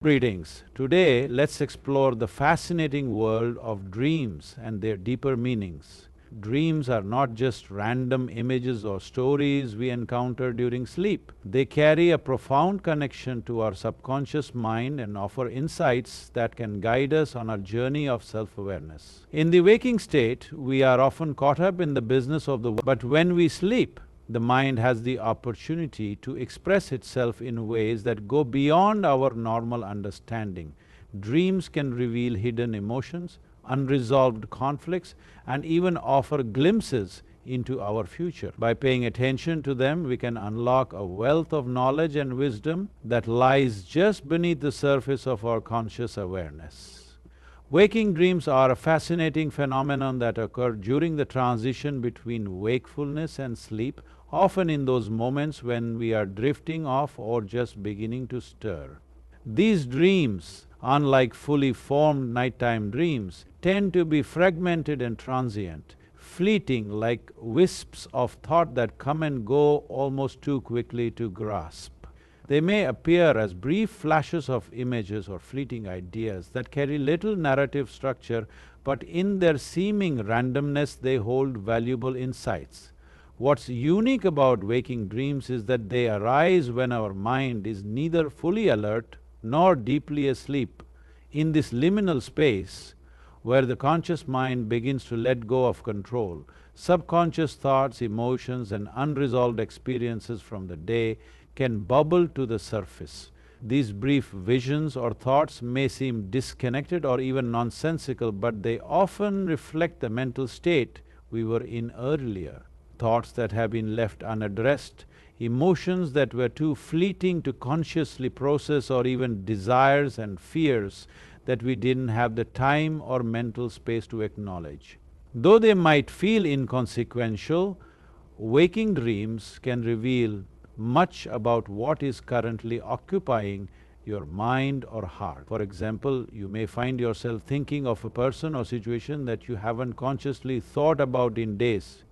Greetings. Today, let's explore the fascinating world of dreams and their deeper meanings. Dreams are not just random images or stories we encounter during sleep. They carry a profound connection to our subconscious mind and offer insights that can guide us on our journey of self-awareness. In the waking state, we are often caught up in the business of the world, but when we sleep, the mind has the opportunity to express itself in ways that go beyond our normal understanding. Dreams can reveal hidden emotions, unresolved conflicts, and even offer glimpses into our future. By paying attention to them, we can unlock a wealth of knowledge and wisdom that lies just beneath the surface of our conscious awareness. Waking dreams are a fascinating phenomenon that occur during the transition between wakefulness and sleep, often in those moments when we are drifting off or just beginning to stir. These dreams, unlike fully formed nighttime dreams, tend to be fragmented and transient, fleeting like wisps of thought that come and go almost too quickly to grasp. They may appear as brief flashes of images or fleeting ideas that carry little narrative structure, but in their seeming randomness they hold valuable insights. What's unique about waking dreams is that they arise when our mind is neither fully alert nor deeply asleep. In this liminal space, where the conscious mind begins to let go of control, subconscious thoughts, emotions, and unresolved experiences from the day can bubble to the surface. These brief visions or thoughts may seem disconnected or even nonsensical, but they often reflect the mental state we were in earlier. Thoughts that have been left unaddressed, emotions that were too fleeting to consciously process, or even desires and fears that we didn't have the time or mental space to acknowledge. Though they might feel inconsequential, waking dreams can reveal much about what is currently occupying your mind or heart. For example, you may find yourself thinking of a person or situation that you haven't consciously thought about in days.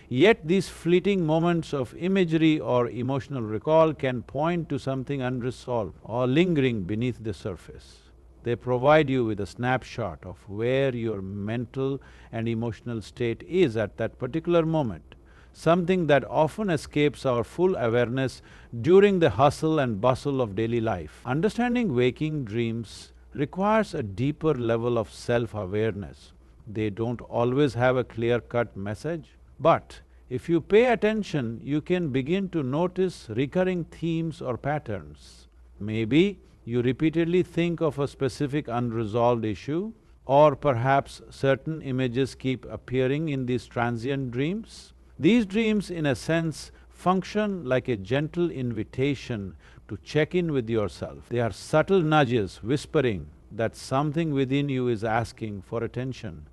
Yet these fleeting moments of imagery or emotional recall can point to something unresolved or lingering beneath the surface. They provide you with a snapshot of where your mental and emotional state is at that particular moment, something that often escapes our full awareness during the hustle and bustle of daily life. Understanding waking dreams requires a deeper level of self-awareness. They don't always have a clear-cut message, but if you pay attention, you can begin to notice recurring themes or patterns. Maybe you repeatedly think of a specific unresolved issue, or perhaps certain images keep appearing in these transient dreams. These dreams, in a sense, function like a gentle invitation to check in with yourself. They are subtle nudges whispering that something within you is asking for attention.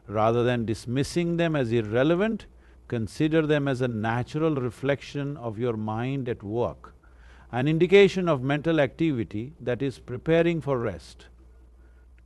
Rather than dismissing them as irrelevant, consider them as a natural reflection of your mind at work, an indication of mental activity that is preparing for rest.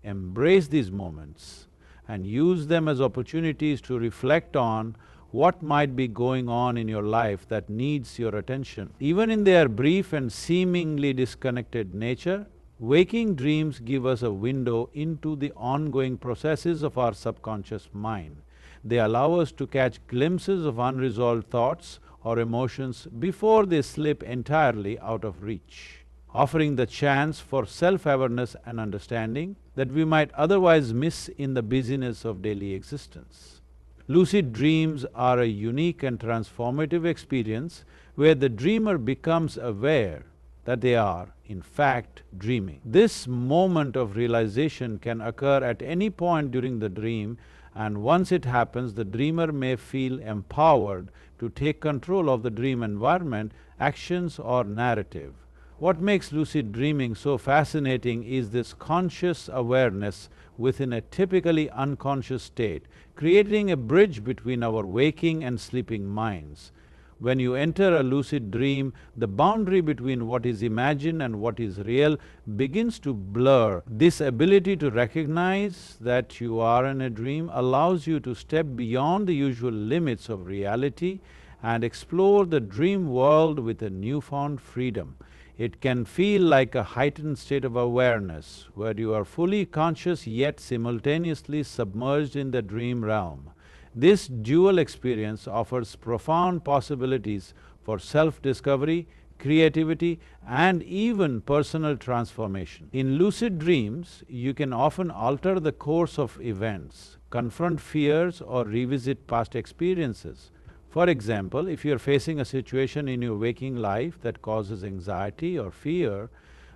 Embrace these moments and use them as opportunities to reflect on what might be going on in your life that needs your attention. Even in their brief and seemingly disconnected nature, waking dreams give us a window into the ongoing processes of our subconscious mind. They allow us to catch glimpses of unresolved thoughts or emotions before they slip entirely out of reach, offering the chance for self-awareness and understanding that we might otherwise miss in the busyness of daily existence. Lucid dreams are a unique and transformative experience where the dreamer becomes aware that they are, in fact, dreaming. This moment of realization can occur at any point during the dream, and once it happens, the dreamer may feel empowered to take control of the dream environment, actions, or narrative. What makes lucid dreaming so fascinating is this conscious awareness within a typically unconscious state, creating a bridge between our waking and sleeping minds. When you enter a lucid dream, the boundary between what is imagined and what is real begins to blur. This ability to recognize that you are in a dream allows you to step beyond the usual limits of reality and explore the dream world with a newfound freedom. It can feel like a heightened state of awareness, where you are fully conscious yet simultaneously submerged in the dream realm. This dual experience offers profound possibilities for self-discovery, creativity, and even personal transformation. In lucid dreams, you can often alter the course of events, confront fears, or revisit past experiences. For example, if you're facing a situation in your waking life that causes anxiety or fear,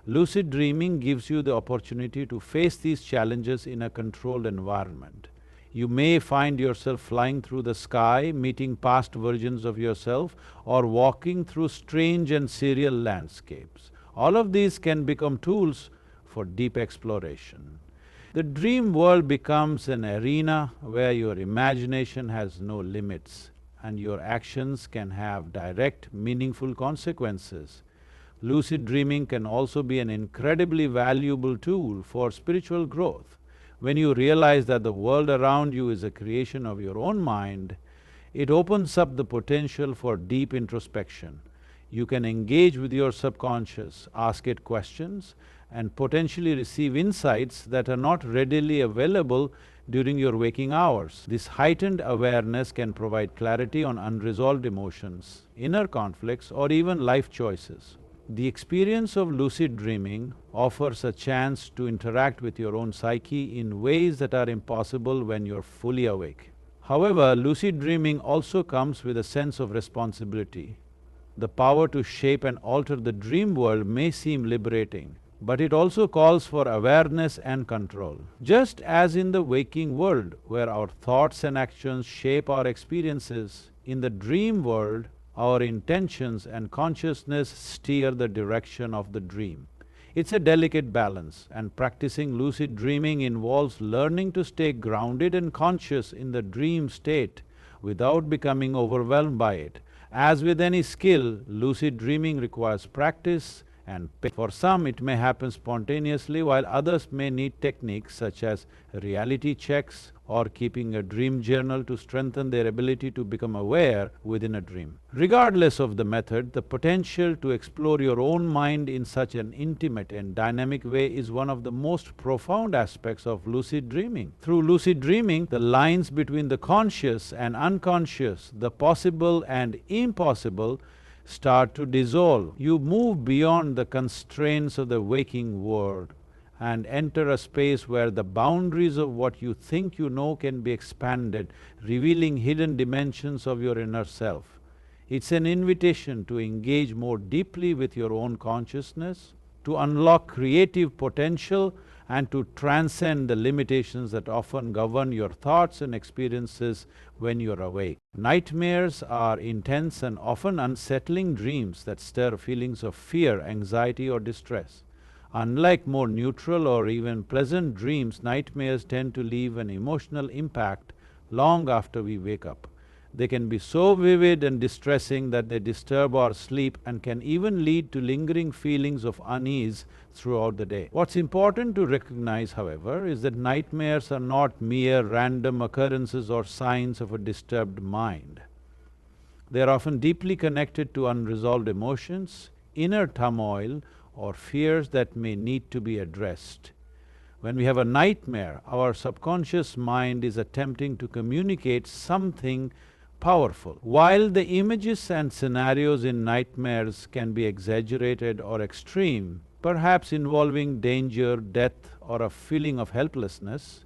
lucid dreaming gives you the opportunity to face these challenges in a controlled environment. You may find yourself flying through the sky, meeting past versions of yourself, or walking through strange and surreal landscapes. All of these can become tools for deep exploration. The dream world becomes an arena where your imagination has no limits, and your actions can have direct, meaningful consequences. Lucid dreaming can also be an incredibly valuable tool for spiritual growth. When you realize that the world around you is a creation of your own mind, it opens up the potential for deep introspection. You can engage with your subconscious, ask it questions, and potentially receive insights that are not readily available during your waking hours. This heightened awareness can provide clarity on unresolved emotions, inner conflicts, or even life choices. The experience of lucid dreaming offers a chance to interact with your own psyche in ways that are impossible when you're fully awake. However, lucid dreaming also comes with a sense of responsibility. The power to shape and alter the dream world may seem liberating, but it also calls for awareness and control. Just as in the waking world, where our thoughts and actions shape our experiences, in the dream world, our intentions and consciousness steer the direction of the dream. It's a delicate balance, and practicing lucid dreaming involves learning to stay grounded and conscious in the dream state without becoming overwhelmed by it. As with any skill, lucid dreaming requires practice and for some it may happen spontaneously, while others may need techniques such as reality checks or keeping a dream journal to strengthen their ability to become aware within a dream. Regardless of the method, the potential to explore your own mind in such an intimate and dynamic way is one of the most profound aspects of lucid dreaming. Through lucid dreaming, the lines between the conscious and unconscious, the possible and impossible, start to dissolve. You move beyond the constraints of the waking world and enter a space where the boundaries of what you think you know can be expanded, revealing hidden dimensions of your inner self. It's an invitation to engage more deeply with your own consciousness, to unlock creative potential, and to transcend the limitations that often govern your thoughts and experiences when you're awake. Nightmares are intense and often unsettling dreams that stir feelings of fear, anxiety, or distress. Unlike more neutral or even pleasant dreams, nightmares tend to leave an emotional impact long after we wake up. They can be so vivid and distressing that they disturb our sleep and can even lead to lingering feelings of unease throughout the day. What's important to recognize, however, is that nightmares are not mere random occurrences or signs of a disturbed mind. They are often deeply connected to unresolved emotions, inner turmoil, or fears that may need to be addressed. When we have a nightmare, our subconscious mind is attempting to communicate something powerful. While the images and scenarios in nightmares can be exaggerated or extreme, perhaps involving danger, death, or a feeling of helplessness,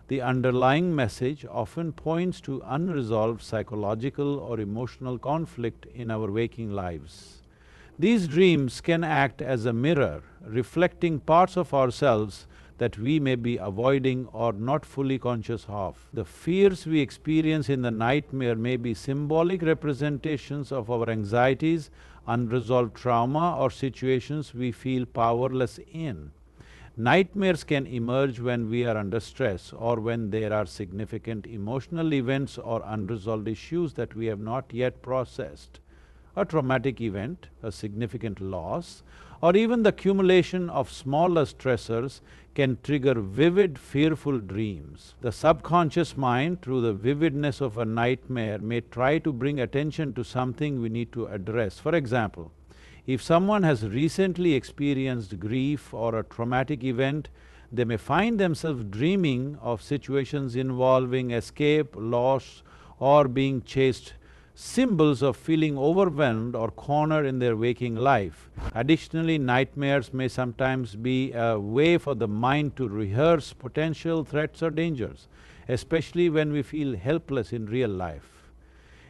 the underlying message often points to unresolved psychological or emotional conflict in our waking lives. These dreams can act as a mirror, reflecting parts of ourselves that we may be avoiding or not fully conscious of. The fears we experience in the nightmare may be symbolic representations of our anxieties, unresolved trauma, or situations we feel powerless in. Nightmares can emerge when we are under stress or when there are significant emotional events or unresolved issues that we have not yet processed. A traumatic event, a significant loss, or even the accumulation of smaller stressors can trigger vivid, fearful dreams. The subconscious mind, through the vividness of a nightmare, may try to bring attention to something we need to address. For example, If someone has recently experienced grief or a traumatic event, they may find themselves dreaming of situations involving escape, loss, or being chased, symbols of feeling overwhelmed or cornered in their waking life. Additionally, nightmares may sometimes be a way for the mind to rehearse potential threats or dangers, especially when we feel helpless in real life.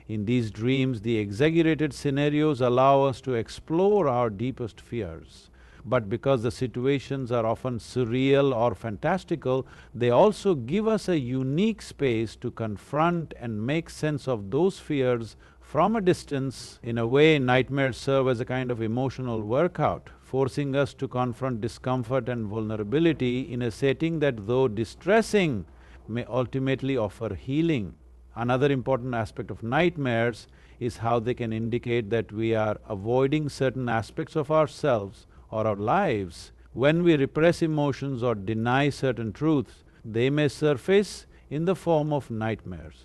In these dreams, the exaggerated scenarios allow us to explore our deepest fears. But because the situations are often surreal or fantastical, they also give us a unique space to confront and make sense of those fears from a distance. In a way, nightmares serve as a kind of emotional workout, forcing us to confront discomfort and vulnerability in a setting that, though distressing, may ultimately offer healing. Another important aspect of nightmares is how they can indicate that we are avoiding certain aspects of ourselves or our lives. When we repress emotions or deny certain truths, they may surface in the form of nightmares,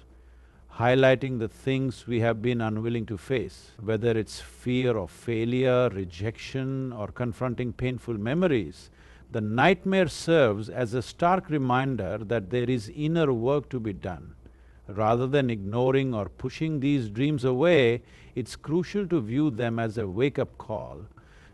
highlighting the things we have been unwilling to face, whether it's fear of failure, rejection, or confronting painful memories. The nightmare serves as a stark reminder that there is inner work to be done. Rather than ignoring or pushing these dreams away, it's crucial to view them as a wake-up call,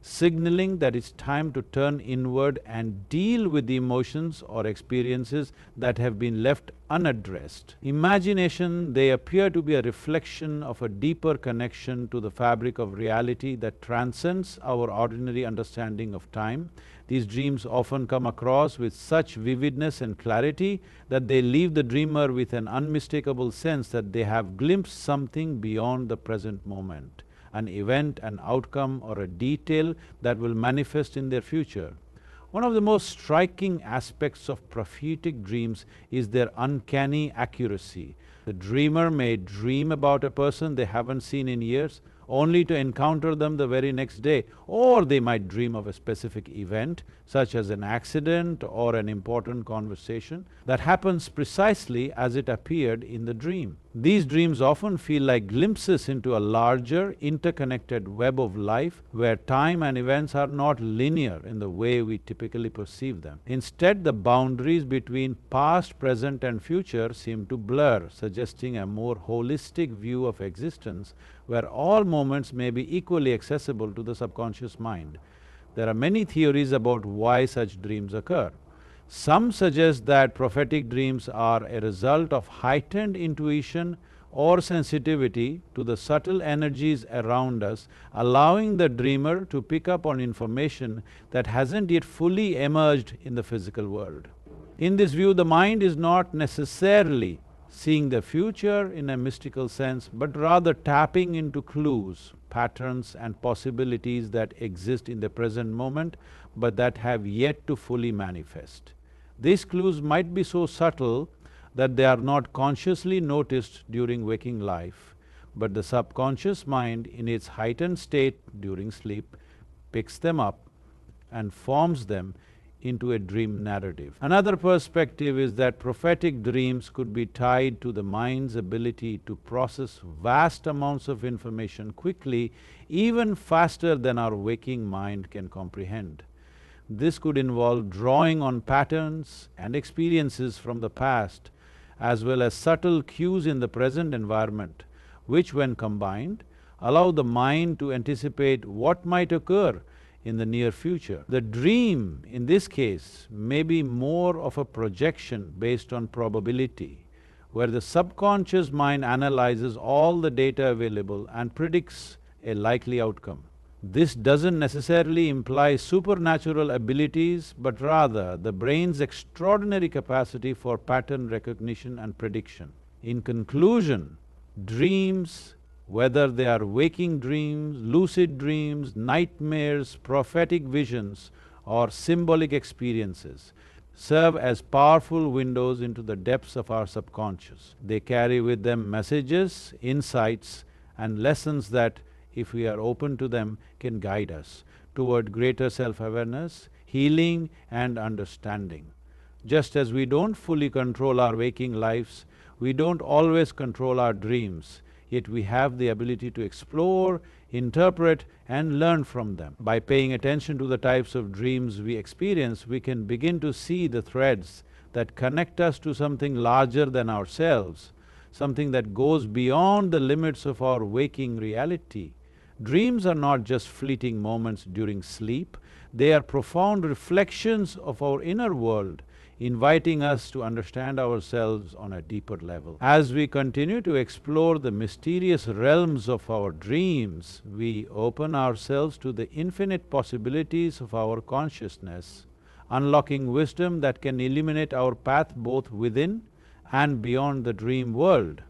signaling that it's time to turn inward and deal with the emotions or experiences that have been left unaddressed. Imagination, they appear to be a reflection of a deeper connection to the fabric of reality that transcends our ordinary understanding of time. These dreams often come across with such vividness and clarity that they leave the dreamer with an unmistakable sense that they have glimpsed something beyond the present moment, an event, an outcome, or a detail that will manifest in their future. One of the most striking aspects of prophetic dreams is their uncanny accuracy. The dreamer may dream about a person they haven't seen in years, only to encounter them the very next day, or they might dream of a specific event, such as an accident or an important conversation, that happens precisely as it appeared in the dream. These dreams often feel like glimpses into a larger, interconnected web of life, where time and events are not linear in the way we typically perceive them. Instead, the boundaries between past, present, and future seem to blur, suggesting a more holistic view of existence, where all moments may be equally accessible to the subconscious mind. There are many theories about why such dreams occur. Some suggest that prophetic dreams are a result of heightened intuition or sensitivity to the subtle energies around us, allowing the dreamer to pick up on information that hasn't yet fully emerged in the physical world. In this view, the mind is not necessarily seeing the future in a mystical sense, but rather tapping into clues, patterns, and possibilities that exist in the present moment, but that have yet to fully manifest. These clues might be so subtle that they are not consciously noticed during waking life, but the subconscious mind, in its heightened state during sleep, picks them up and forms them into a dream narrative. Another perspective is that prophetic dreams could be tied to the mind's ability to process vast amounts of information quickly, even faster than our waking mind can comprehend. This could involve drawing on patterns and experiences from the past, as well as subtle cues in the present environment, which, when combined, allow the mind to anticipate what might occur in the near future. The dream, in this case, may be more of a projection based on probability, where the subconscious mind analyzes all the data available and predicts a likely outcome. This doesn't necessarily imply supernatural abilities, but rather the brain's extraordinary capacity for pattern recognition and prediction. In conclusion, dreams, whether they are waking dreams, lucid dreams, nightmares, prophetic visions, or symbolic experiences, serve as powerful windows into the depths of our subconscious. They carry with them messages, insights, and lessons that, if we are open to them, can guide us toward greater self-awareness, healing, and understanding. Just as we don't fully control our waking lives, we don't always control our dreams. yet we have the ability to explore, interpret and learn from them. By paying attention to the types of dreams we experience, we can begin to see the threads that connect us to something larger than ourselves, something that goes beyond the limits of our waking reality. Dreams are not just fleeting moments during sleep, they are profound reflections of our inner world, inviting us to understand ourselves on a deeper level. As we continue to explore the mysterious realms of our dreams, we open ourselves to the infinite possibilities of our consciousness, unlocking wisdom that can illuminate our path both within and beyond the dream world.